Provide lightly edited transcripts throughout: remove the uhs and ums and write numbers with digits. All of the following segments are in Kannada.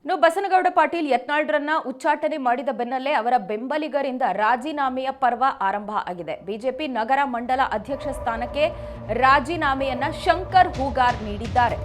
ಬಸನಗೌಡ ಪಾಟೀಲ್ ಯತ್ನಾಳ್ರನ್ನ ಉಚ್ಚಾಟನೆ ಮಾಡಿದ ಬೆನ್ನಲ್ಲೇ ಅವರ ಬೆಂಬಲಿಗರಿಂದ ರಾಜೀನಾಮೆಯ ಪರ್ವ ಆರಂಭ ಆಗಿದೆ. ಬಿಜೆಪಿ ನಗರ ಮಂಡಲ ಅಧ್ಯಕ್ಷ ಸ್ಥಾನಕ್ಕೆ ರಾಜೀನಾಮೆಯನ್ನ ಶಂಕರ್ ಹೂಗಾರ್ ನೀಡಿದ್ದಾರೆ.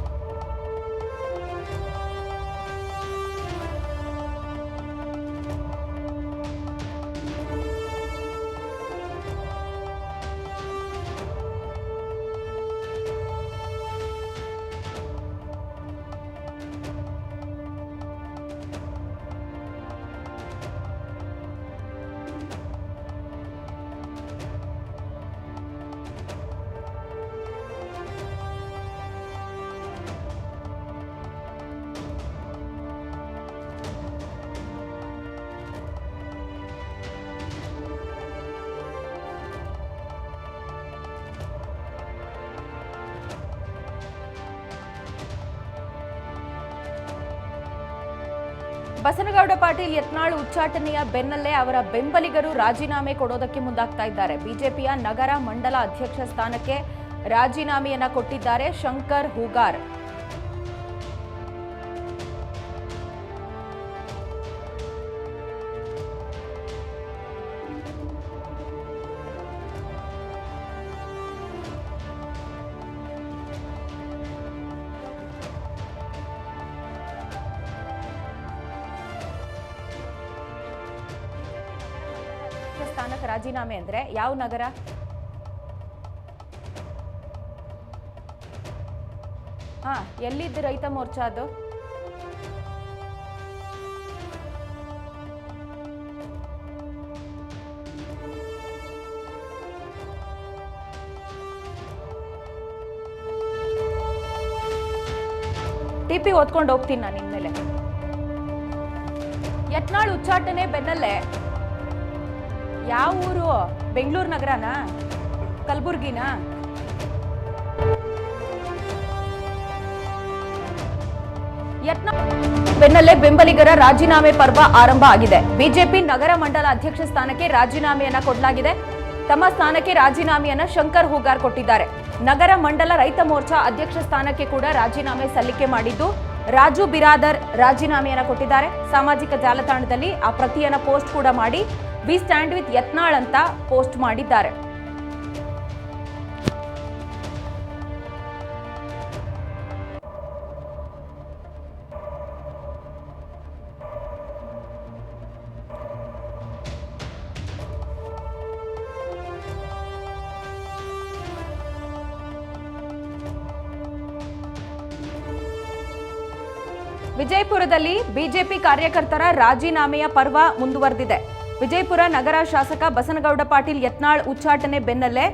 ಬಸನಗೌಡ ಪಾಟೀಲ್ ಯತ್ನಾಳ್ ಉಚ್ಚಾಟನೆಯ ಬೆನ್ನಲ್ಲೇ ಅವರ ಬೆಂಬಲಿಗರು ರಾಜೀನಾಮೆ ಕೊಡೋದಕ್ಕೆ ಮುಂದಾಗ್ತಾ ಇದ್ದಾರೆ. ಬಿಜೆಪಿಯ ನಗರ ಮಂಡಲ ಅಧ್ಯಕ್ಷ ಸ್ಥಾನಕ್ಕೆ ರಾಜೀನಾಮೆಯನ್ನ ಕೊಟ್ಟಿದ್ದಾರೆ ಶಂಕರ್ ಹೂಗಾರ್. ಸ್ಥಾನಕ್ಕೆ ರಾಜೀನಾಮೆ ಅಂದ್ರೆ ಯಾವ ನಗರ? ಎಲ್ಲಿದ್ದು ರೈತ ಮೋರ್ಚಾ ಅದು? ಟಿಪಿ ಓದ್ಕೊಂಡು ಹೋಗ್ತೀನಿ ನಾನು ಇನ್ಮೇಲೆ. ಯತ್ನಾಳ್ ಉಚ್ಚಾಟನೆ ಬೆನ್ನಲ್ಲೇ ಯಾವ ಊರು? ಬೆಂಗಳೂರು ನಗರನಾ? ಕಲಬುರ್ಗಿನಾ? ಬೆನ್ನಲ್ಲೇ ಬೆಂಬಲಿಗರ ರಾಜೀನಾಮೆ ಪರ್ವ ಆರಂಭ ಆಗಿದೆ. ಬಿಜೆಪಿ ನಗರ ಮಂಡಲ ಅಧ್ಯಕ್ಷ ಸ್ಥಾನಕ್ಕೆ ರಾಜೀನಾಮೆಯನ್ನ ಕೊಡಲಾಗಿದೆ. ತಮ್ಮ ಸ್ಥಾನಕ್ಕೆ ರಾಜೀನಾಮೆಯನ್ನ ಶಂಕರ್ ಹೂಗಾರ್ ಕೊಟ್ಟಿದ್ದಾರೆ. ನಗರ ಮಂಡಲ ರೈತ ಮೋರ್ಚಾ ಅಧ್ಯಕ್ಷ ಸ್ಥಾನಕ್ಕೆ ಕೂಡ ರಾಜೀನಾಮೆ ಸಲ್ಲಿಕೆ ಮಾಡಿದ್ದು ರಾಜು ಬಿರಾದರ್ ರಾಜೀನಾಮೆಯನ್ನ ಕೊಟ್ಟಿದ್ದಾರೆ. ಸಾಮಾಜಿಕ ಜಾಲತಾಣದಲ್ಲಿ ಆ ಪ್ರತಿಯನ್ನ ಪೋಸ್ಟ್ ಕೂಡ ಮಾಡಿ ವಿ ಸ್ಟ್ಯಾಂಡ್ ವಿತ್ ಯತ್ನಾಳ್ ಅಂತ ಪೋಸ್ಟ್ ಮಾಡಿದ್ದಾರೆ. ವಿಜಯಪುರದಲ್ಲಿ ಬಿಜೆಪಿ ಕಾರ್ಯಕರ್ತರ ರಾಜೀನಾಮೆಯ ಪರ್ವ ಮುಂದುವರೆದಿದೆ. ವಿಜಯಪುರ ನಗರ ಶಾಸಕ ಬಸನಗೌಡ ಪಾಟೀಲ್ ಯತ್ನಾಳ್ ಉಚ್ಚಾಟನೆ ಬೆನ್ನಲ್ಲೇ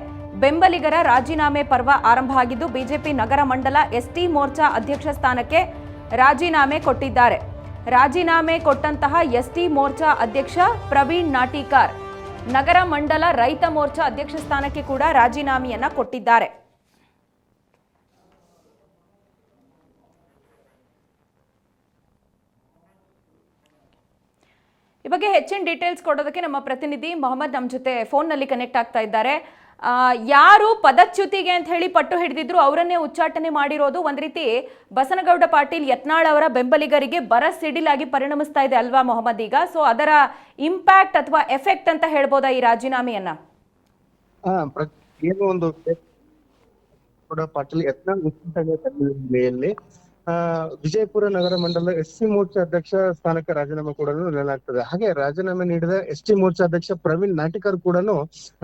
ಬೆಂಬಲಿಗರ ರಾಜೀನಾಮೆ ಪರ್ವ ಆರಂಭ ಆಗಿದ್ದು ಬಿಜೆಪಿ ನಗರ ಮಂಡಲ ಎಸ್ಟಿ ಮೋರ್ಚಾ ಅಧ್ಯಕ್ಷ ಸ್ಥಾನಕ್ಕೆ ರಾಜೀನಾಮೆ ಕೊಟ್ಟಿದ್ದಾರೆ. ರಾಜೀನಾಮೆ ಕೊಟ್ಟಂತಹ ಎಸ್ಟಿ ಮೋರ್ಚಾ ಅಧ್ಯಕ್ಷ ಪ್ರವೀಣ್ ನಾಟಿಕಾರ್ ನಗರ ಮಂಡಲ ರೈತ ಮೋರ್ಚಾ ಅಧ್ಯಕ್ಷ ಸ್ಥಾನಕ್ಕೆ ಕೂಡ ರಾಜೀನಾಮೆಯನ್ನ ಕೊಟ್ಟಿದ್ದಾರೆ. ಈ ಬಗ್ಗೆ ಹೆಚ್ಚಿನ ಡೀಟೇಲ್ಸ್ ಕೊಡೋದಕ್ಕೆ ನಮ್ಮ ಪ್ರತಿನಿಧಿ ಮೊಹಮ್ಮದ್ ನಮ್ಮ ಜೊತೆ ಫೋನ್ನಲ್ಲಿ ಕನೆಕ್ಟ್ ಆಗ್ತಾ ಇದ್ದಾರೆ. ಯಾರು ಪದಚ್ಯುತಿಗೆ ಅಂತ ಹೇಳಿ ಪಟ್ಟು ಹಿಡಿದಿದ್ರು ಅವರನ್ನೇ ಉಚ್ಚಾಟನೆ ಮಾಡಿರೋದು ಒಂದ್ ರೀತಿ ಬಸನಗೌಡ ಪಾಟೀಲ್ ಯತ್ನಾಳ್ ಅವರ ಬೆಂಬಲಿಗರಿಗೆ ಬರ ಸಿಡಿಲಾಗಿ ಪರಿಣಮಿಸ್ತಾ ಇದೆ ಅಲ್ವಾ ಮೊಹಮ್ಮದ್ ಈಗ? ಸೊ ಅದರ ಇಂಪ್ಯಾಕ್ಟ್ ಅಥವಾ ಎಫೆಕ್ಟ್ ಅಂತ ಹೇಳ್ಬೋದಾ ಈ ರಾಜೀನಾಮೆಯನ್ನ? ಏನು ಒಂದು ಪಾಟೀಲ್ ಯತ್ನಾಳ್ ವಿಜಯಪುರ ನಗರ ಮಂಡಲ ಎಸ್ಟಿ ಮೋರ್ಚಾ ಅಧ್ಯಕ್ಷ ಸ್ಥಾನಕ್ಕೆ ರಾಜೀನಾಮೆ ಕೂಡ ನೀಡಲಾಗ್ತದೆ. ಹಾಗೆ ರಾಜೀನಾಮೆ ನೀಡಿದ ಎಸ್ಟಿ ಮೋರ್ಚಾ ಅಧ್ಯಕ್ಷ ಪ್ರವೀಣ್ ನಾಟಿಕರ್ ಕೂಡ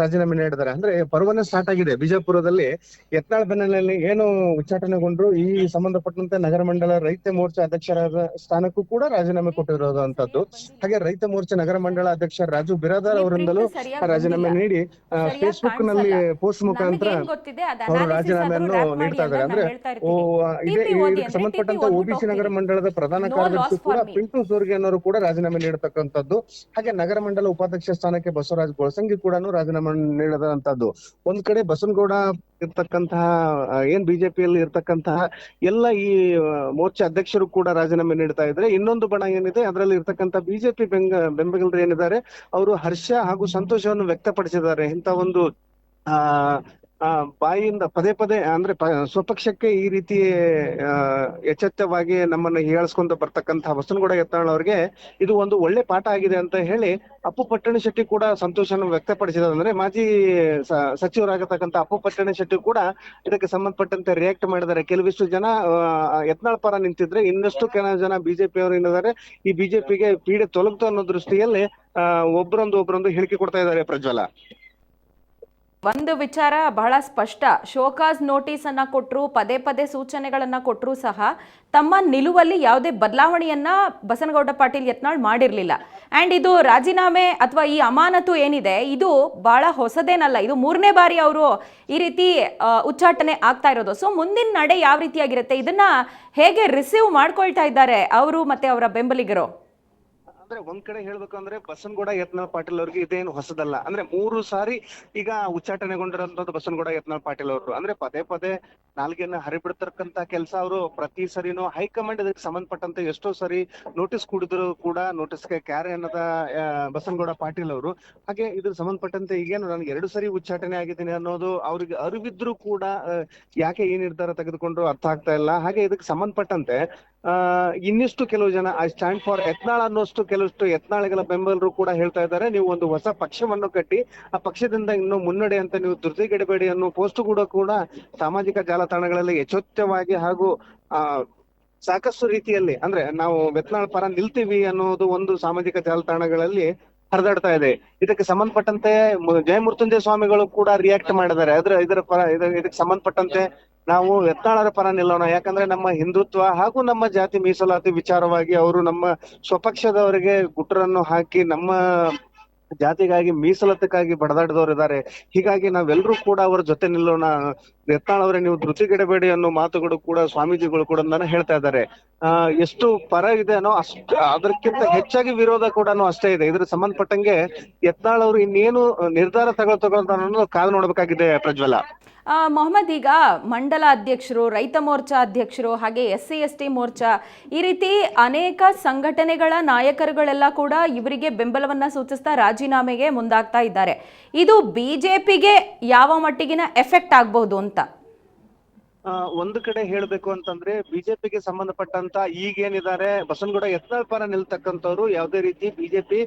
ರಾಜೀನಾಮೆ ನೀಡಿದ್ದಾರೆ. ಅಂದ್ರೆ ಪರ್ವನೇ ಸ್ಟಾರ್ಟ್ ಆಗಿದೆ. ಬಿಜಾಪುರದಲ್ಲಿ ಯತ್ನಾಳ್ ಬೆನ್ನಲ್ಲೇ ಏನು ಉಚ್ಚಾಟನೆಗೊಂಡ್ರು ಈ ಸಂಬಂಧಪಟ್ಟಂತೆ ನಗರ ಮಂಡಲ ರೈತ ಮೋರ್ಚಾ ಅಧ್ಯಕ್ಷರಾದ ಸ್ಥಾನಕ್ಕೂ ಕೂಡ ರಾಜೀನಾಮೆ ಕೊಟ್ಟಿರೋದಂತದ್ದು. ಹಾಗೆ ರೈತ ಮೋರ್ಚಾ ನಗರ ಮಂಡಲ ಅಧ್ಯಕ್ಷ ರಾಜು ಬಿರಾದರ್ ಅವರಿಂದಲೂ ರಾಜೀನಾಮೆ ನೀಡಿ ಫೇಸ್ಬುಕ್ ನಲ್ಲಿ ಪೋಸ್ಟ್ ಮುಖಾಂತರ ಅವರು ರಾಜೀನಾಮೆಯನ್ನು ನೀಡ್ತಾ ಇದ್ದಾರೆ. ಅಂದ್ರೆ ಸಂಬಂಧಪಟ್ಟಂತ ಒಬಿಸಿ ನಗರ ಮಂಡಳದ ಪ್ರಧಾನ ಕಾರ್ಯದರ್ಶಿ ಕೂಡ ಪಿಂಟು ಸೋರ್ಗೆ ಅನ್ನೋರು ಕೂಡ ರಾಜೀನಾಮೆ ನೀಡತಕ್ಕಂಥದ್ದು. ಹಾಗೆ ನಗರ ಮಂಡಲ ಉಪಾಧ್ಯಕ್ಷ ಸ್ಥಾನಕ್ಕೆ ಬಸವರಾಜ್ ಗೊಳಸಂಗಿ ಕೂಡ ರಾಜೀನಾಮೆ ನೀಡದಂತದ್ದು. ಒಂದ್ ಕಡೆ ಬಸನಗೌಡ ಇರ್ತಕ್ಕಂತಹ ಏನ್ ಬಿಜೆಪಿಯಲ್ಲಿ ಇರ್ತಕ್ಕಂತಹ ಎಲ್ಲ ಈ ಮೋರ್ಚಾ ಅಧ್ಯಕ್ಷರು ಕೂಡ ರಾಜೀನಾಮೆ ನೀಡ್ತಾ ಇದ್ರೆ, ಇನ್ನೊಂದು ಬಣ ಏನಿದೆ ಅದರಲ್ಲಿ ಇರ್ತಕ್ಕಂಥ ಬಿಜೆಪಿ ಬೆಂಬಲಿಗರು ಏನಿದ್ದಾರೆ ಅವರು ಹರ್ಷ ಹಾಗೂ ಸಂತೋಷವನ್ನು ವ್ಯಕ್ತಪಡಿಸಿದ್ದಾರೆ. ಇಂತ ಒಂದು ಬಾಯಿಯಿಂದ ಪದೇ ಪದೇ ಅಂದ್ರೆ ಸ್ವಪಕ್ಷಕ್ಕೆ ಈ ರೀತಿ ಆ, ಎಚ್ಚೆತ್ತವಾಗಿ ನಮ್ಮನ್ನ ಹೀಯಾಳಿಸ್ಕೊಂತ ಬರ್ತಕ್ಕಂತಹ ಬಸನಗೌಡ ಯತ್ನಾಳ್ ಅವ್ರಿಗೆ ಇದು ಒಂದು ಒಳ್ಳೆ ಪಾಠ ಆಗಿದೆ ಅಂತ ಹೇಳಿ ಅಪ್ಪು ಪಟ್ಟಣ ಶೆಟ್ಟಿ ಕೂಡ ಸಂತೋಷವನ್ನು ವ್ಯಕ್ತಪಡಿಸಿದ ಅಂದ್ರೆ ಮಾಜಿ ಸಚಿವರಾಗತಕ್ಕಂತ ಅಪ್ಪು ಪಟ್ಟಣ ಶೆಟ್ಟಿ ಕೂಡ ಇದಕ್ಕೆ ಸಂಬಂಧಪಟ್ಟಂತೆ ರಿಯಾಕ್ಟ್ ಮಾಡಿದ್ದಾರೆ. ಕೆಲವಿಷ್ಟು ಜನ ಯತ್ನಾಳ್ ಪರ ನಿಂತಿದ್ರೆ, ಇನ್ನಷ್ಟು ಕೆಲವು ಜನ ಬಿಜೆಪಿ ಅವರು ಏನಿದ್ದಾರೆ ಈ ಬಿಜೆಪಿಗೆ ಪೀಡೆ ತೊಲಗ್ತು ಅನ್ನೋ ದೃಷ್ಟಿಯಲ್ಲಿ ಒಬ್ಬರೊಂದು ಹೇಳಿಕೆ ಕೊಡ್ತಾ ಇದ್ದಾರೆ ಪ್ರಜ್ವಲ. ಒಂದು ವಿಚಾರ ಬಹಳ ಸ್ಪಷ್ಟ, ಶೋಕಾಸ್ ನೋಟಿಸ್ ಅನ್ನ ಕೊಟ್ಟರು, ಪದೇ ಪದೇ ಸೂಚನೆಗಳನ್ನ ಕೊಟ್ಟರು ಸಹ ತಮ್ಮ ನಿಲುವಲ್ಲಿ ಯಾವುದೇ ಬದಲಾವಣೆಯನ್ನ ಬಸನಗೌಡ ಪಾಟೀಲ್ ಯತ್ನಾಳ್ ಮಾಡಿರ್ಲಿಲ್ಲ. ಅಂಡ್ ಇದು ರಾಜೀನಾಮೆ ಅಥವಾ ಈ ಅಮಾನತು ಏನಿದೆ ಇದು ಬಹಳ ಹೊಸದೇನಲ್ಲ, ಇದು 3ನೇ ಬಾರಿ ಅವರು ಈ ರೀತಿ ಉಚ್ಚಾಟನೆ ಆಗ್ತಾ ಇರೋದು. ಸೊ ಮುಂದಿನ ನಡೆ ಯಾವ ರೀತಿಯಾಗಿರುತ್ತೆ, ಇದನ್ನ ಹೇಗೆ ರಿಸೀವ್ ಮಾಡ್ಕೊಳ್ತಾ ಇದ್ದಾರೆ ಅವರು ಮತ್ತೆ ಅವರ ಬೆಂಬಲಿಗರು? ಅಂದ್ರೆ ಒಂದ್ ಕಡೆ ಹೇಳ್ಬೇಕು ಅಂದ್ರೆ ಬಸನಗೌಡ ಯತ್ನಾಳ್ ಪಾಟೀಲ್ ಅವ್ರಿಗೆ ಇದೇನು ಹೊಸದಲ್ಲ. ಅಂದ್ರೆ 3 ಸಾರಿ ಈಗ ಉಚ್ಚಾಟನೆಗೊಂಡಿರೋಂಥದ್ದು ಬಸನಗೌಡ ಯತ್ನಾಳ್ ಪಾಟೀಲ್ ಅವರು. ಅಂದ್ರೆ ಪದೇ ಪದೇ ನಾಲ್ಗೆನ ಹರಿಬಿಡ್ತಕ್ಕಂತ ಕೆಲಸ ಅವರು ಪ್ರತಿ ಸರಿನೂ ಹೈಕಮಾಂಡ್ ಇದಕ್ಕೆ ಸಂಬಂಧಪಟ್ಟಂತೆ ಎಷ್ಟೋ ಸರಿ ನೋಟಿಸ್ ಕೊಡಿದ್ರು ಕೂಡ ನೋಟಿಸ್ಗೆ ಕ್ಯಾರೆ ಅನ್ನದ ಬಸನಗೌಡ ಪಾಟೀಲ್ ಅವರು. ಹಾಗೆ ಇದ್ರ ಸಂಬಂಧಪಟ್ಟಂತೆ ಈಗೇನು ನನಗೆ 2 ಸರಿ ಉಚ್ಚಾಟನೆ ಆಗಿದ್ದೀನಿ ಅನ್ನೋದು ಅವ್ರಿಗೆ ಅರಿವಿದ್ರು ಕೂಡ ಯಾಕೆ ಈ ನಿರ್ಧಾರ ತೆಗೆದುಕೊಂಡ್ರು ಅರ್ಥ ಆಗ್ತಾ ಇಲ್ಲ. ಹಾಗೆ ಇದಕ್ಕೆ ಸಂಬಂಧಪಟ್ಟಂತೆ ಇನ್ನಿಷ್ಟು ಕೆಲವು ಜನ ಐ ಸ್ಟ್ಯಾಂಡ್ ಫಾರ್ ಯತ್ನಾಳ್ ಅನ್ನೋಷ್ಟು ಕೆಲವಷ್ಟು ಯತ್ನಾಳಿಗಳ ಬೆಂಬಲರು ಕೂಡ ಹೇಳ್ತಾ ಇದ್ದಾರೆ, ನೀವು ಒಂದು ಹೊಸ ಪಕ್ಷವನ್ನು ಕಟ್ಟಿ ಆ ಪಕ್ಷದಿಂದ ಇನ್ನು ಮುನ್ನಡೆ ಅಂತ ನೀವು ಧೃತಿಗೆಡಬೇಡಿ ಅನ್ನೋ ಪೋಸ್ಟ್ ಕೂಡ ಸಾಮಾಜಿಕ ಜಾಲತಾಣಗಳಲ್ಲಿ ಯಥೇಚ್ಛವಾಗಿ ಹಾಗೂ ಸಾಕಷ್ಟು ರೀತಿಯಲ್ಲಿ ಅಂದ್ರೆ ನಾವು ಯತ್ನಾಳ್ ಪರ ನಿಲ್ತೀವಿ ಅನ್ನೋದು ಒಂದು ಸಾಮಾಜಿಕ ಜಾಲತಾಣಗಳಲ್ಲಿ ಹರಿದಾಡ್ತಾ ಇದೆ. ಇದಕ್ಕೆ ಸಂಬಂಧಪಟ್ಟಂತೆ ಜಯಮೃತ್ಯುಂಜಯ ಸ್ವಾಮಿಗಳು ಕೂಡ ರಿಯಾಕ್ಟ್ ಮಾಡಿದ್ದಾರೆ. ಇದರ ಪರ ಇದಕ್ಕೆ ಸಂಬಂಧಪಟ್ಟಂತೆ ನಾವು ಯತ್ನಾಳರ ಪರ ನಿಲ್ಲೋಣ, ಯಾಕಂದ್ರೆ ನಮ್ಮ ಹಿಂದುತ್ವ ಹಾಗೂ ನಮ್ಮ ಜಾತಿ ಮೀಸಲಾತಿ ವಿಚಾರವಾಗಿ ಅವರು ನಮ್ಮ ಸ್ವಪಕ್ಷದವರಿಗೆ ಗುಟ್ರನ್ನು ಹಾಕಿ ನಮ್ಮ ಜಾತಿಗಾಗಿ ಮೀಸಲಾತಿಗಾಗಿ ಬಡದಾಡಿದವರು ಇದ್ದಾರೆ. ಹೀಗಾಗಿ ನಾವೆಲ್ಲರೂ ಕೂಡ ಅವರ ಜೊತೆ ನಿಲ್ಲೋಣ, ಯತ್ನಾಳ್ ಅವರೇ ನೀವು ಧೃತಿಗೆಡಬೇಡಿ ಅನ್ನೋ ಮಾತುಗಳು ಕೂಡ ಸ್ವಾಮೀಜಿಗಳು ಕೂಡ ಹೇಳ್ತಾ ಇದ್ದಾರೆ. ಎಷ್ಟು ಪರ ಇದೆ ಅನ್ನೋ ಅಷ್ಟು ಅದಕ್ಕಿಂತ ಹೆಚ್ಚಾಗಿ ವಿರೋಧ ಕೂಡ ಅಷ್ಟೇ ಇದೆ. ಇದ್ರ ಸಂಬಂಧಪಟ್ಟಂಗೆ ಯತ್ನಾಳ್ ಅವರು ಇನ್ನೇನು ನಿರ್ಧಾರ ತಗೊಳ್ತಾರ ಅನ್ನೋದು ಕಾದು ನೋಡ್ಬೇಕಾಗಿದೆ ಪ್ರಜ್ವಲ. ಮೊಹಮ್ಮದ್, ಈಗ ಮಂಡಲ ಅಧ್ಯಕ್ಷರು, ರೈತ ಮೋರ್ಚಾ ಅಧ್ಯಕ್ಷರು, ಹಾಗೆ SC/ST ಮೋರ್ಚಾ, ಈ ರೀತಿ ಅನೇಕ ಸಂಘಟನೆಗಳ ನಾಯಕರುಗಳೆಲ್ಲ ಕೂಡ ಇವರಿಗೆ ಬೆಂಬಲವನ್ನ ಸೂಚಿಸ್ತಾ ರಾಜೀನಾಮೆಗೆ ಮುಂದಾಗ್ತಾ ಇದ್ದಾರೆ. ಇದು ಬಿಜೆಪಿಗೆ ಯಾವ ಮಟ್ಟಿಗಿನ ಎಫೆಕ್ಟ್ ಆಗಬಹುದು ಅಂತ? ಒಂದು ಕಡೆ ಹೇಳ್ಬೇಕು ಅಂತಂದ್ರೆ ಬಿಜೆಪಿಗೆ ಸಂಬಂಧಪಟ್ಟಂತ ಈಗೇನಿದ್ದಾರೆ ಬಸನಗೌಡ ಯತ್ನಾಳ್ ಪರ ನಿಲ್ತಕ್ಕಂಥವ್ರು ಯಾವುದೇ ರೀತಿ ಬಿಜೆಪಿ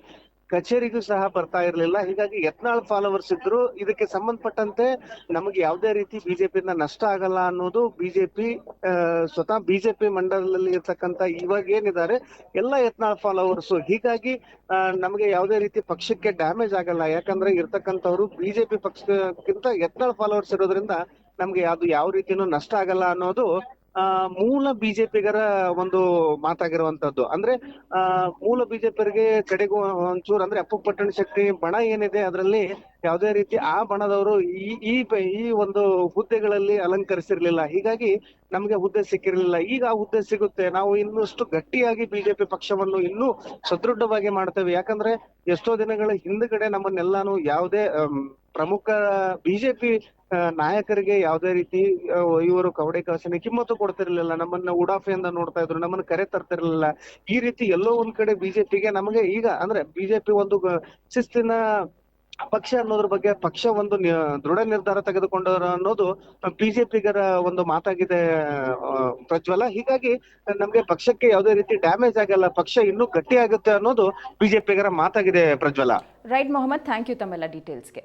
ಕಚೇರಿಗೂ ಸಹ ಬರ್ತಾ ಇರ್ಲಿಲ್ಲ. ಹೀಗಾಗಿ ಯತ್ನಾಳ್ ಫಾಲೋವರ್ಸ್ ಇದ್ರು. ಇದಕ್ಕೆ ಸಂಬಂಧಪಟ್ಟಂತೆ ನಮಗೆ ಯಾವುದೇ ರೀತಿ ಬಿಜೆಪಿಯಿಂದ ನಷ್ಟ ಆಗಲ್ಲ ಅನ್ನೋದು ಬಿಜೆಪಿ ಸ್ವತಃ ಬಿಜೆಪಿ ಮಂಡಲದಲ್ಲಿ ಇರ್ತಕ್ಕಂತ ಇವಾಗ ಏನಿದ್ದಾರೆ ಎಲ್ಲ ಯತ್ನಾಳ್ ಫಾಲೋವರ್ಸ್. ಹೀಗಾಗಿ ನಮಗೆ ಯಾವುದೇ ರೀತಿ ಪಕ್ಷಕ್ಕೆ ಡ್ಯಾಮೇಜ್ ಆಗಲ್ಲ, ಯಾಕಂದ್ರೆ ಇರ್ತಕ್ಕಂಥವ್ರು ಬಿಜೆಪಿ ಪಕ್ಷಕ್ಕಿಂತ ಯತ್ನಾಳ್ ಫಾಲೋವರ್ಸ್ ಇರೋದ್ರಿಂದ ನಮ್ಗೆ ಯಾವ ರೀತಿನೂ ನಷ್ಟ ಆಗಲ್ಲ ಅನ್ನೋದು ಮೂಲ ಬಿಜೆಪಿಗರ ಒಂದು ಮಾತಾಗಿರುವಂತದ್ದು. ಅಂದ್ರೆ ಮೂಲ ಬಿಜೆಪಿಯರಿಗೆ ಕಡೆಗೂ ಒಂಚೂರು ಅಂದ್ರೆ ಅಪ್ಪು ಪಟ್ಟಣ ಶೆಟ್ಟಿ ಬಣ ಏನಿದೆ ಅದರಲ್ಲಿ ಯಾವುದೇ ರೀತಿ ಆ ಬಣದವರು ಈ ಒಂದು ಹುದ್ದೆಗಳಲ್ಲಿ ಅಲಂಕರಿಸಿರ್ಲಿಲ್ಲ. ಹೀಗಾಗಿ ನಮ್ಗೆ ಹುದ್ದೆ ಸಿಕ್ಕಿರ್ಲಿಲ್ಲ. ಈಗ ಆ ಹುದ್ದೆ ಸಿಗುತ್ತೆ. ನಾವು ಇನ್ನಷ್ಟು ಗಟ್ಟಿಯಾಗಿ ಬಿಜೆಪಿ ಪಕ್ಷವನ್ನು ಇನ್ನೂ ಸದೃಢವಾಗಿ ಮಾಡ್ತೇವೆ. ಯಾಕಂದ್ರೆ ಎಷ್ಟೋ ದಿನಗಳ ಹಿಂದ್ಗಡೆ ನಮ್ಮನ್ನೆಲ್ಲಾನು ಯಾವುದೇ ಪ್ರಮುಖ ಬಿಜೆಪಿ ನಾಯಕರಿಗೆ ಯಾವುದೇ ರೀತಿ ಇವರು ಕವಡೆ ಕಾಸಿನ ಕಿಮ್ಮತ್ತು ಕೊಡ್ತಿರ್ಲಿಲ್ಲ, ನಮ್ಮನ್ನ ಉಡಾಫೆಯಿಂದ ನೋಡ್ತಾ ಇದ್ರು, ನಮ್ಮನ್ನ ಕರೆ ತರ್ತಿರ್ಲಿಲ್ಲ. ಈ ರೀತಿ ಎಲ್ಲೋ ಒಂದ್ ಕಡೆ ಬಿಜೆಪಿಗೆ ನಮಗೆ ಈಗ ಅಂದ್ರೆ ಬಿಜೆಪಿ ಒಂದು ಶಿಸ್ತಿನ ಪಕ್ಷ ಅನ್ನೋದ್ರ ಬಗ್ಗೆ ಪಕ್ಷ ಒಂದು ದೃಢ ನಿರ್ಧಾರ ತೆಗೆದುಕೊಂಡವರು ಅನ್ನೋದು ಬಿಜೆಪಿಗರ ಒಂದು ಮಾತಾಗಿದೆ ಪ್ರಜ್ವಲ. ಹೀಗಾಗಿ ನಮ್ಗೆ ಪಕ್ಷಕ್ಕೆ ಯಾವುದೇ ರೀತಿ ಡ್ಯಾಮೇಜ್ ಆಗಲ್ಲ, ಪಕ್ಷ ಇನ್ನೂ ಗಟ್ಟಿ ಆಗುತ್ತೆ ಅನ್ನೋದು ಬಿಜೆಪಿಗರ ಮಾತಾಗಿದೆ ಪ್ರಜ್ವಲ. ರೈಟ್ ಮೊಹಮ್ಮದ್, ಥ್ಯಾಂಕ್ ಯು ತಮ್ಮೆಲ್ಲ ಡೀಟೇಲ್ಸ್ಗೆ.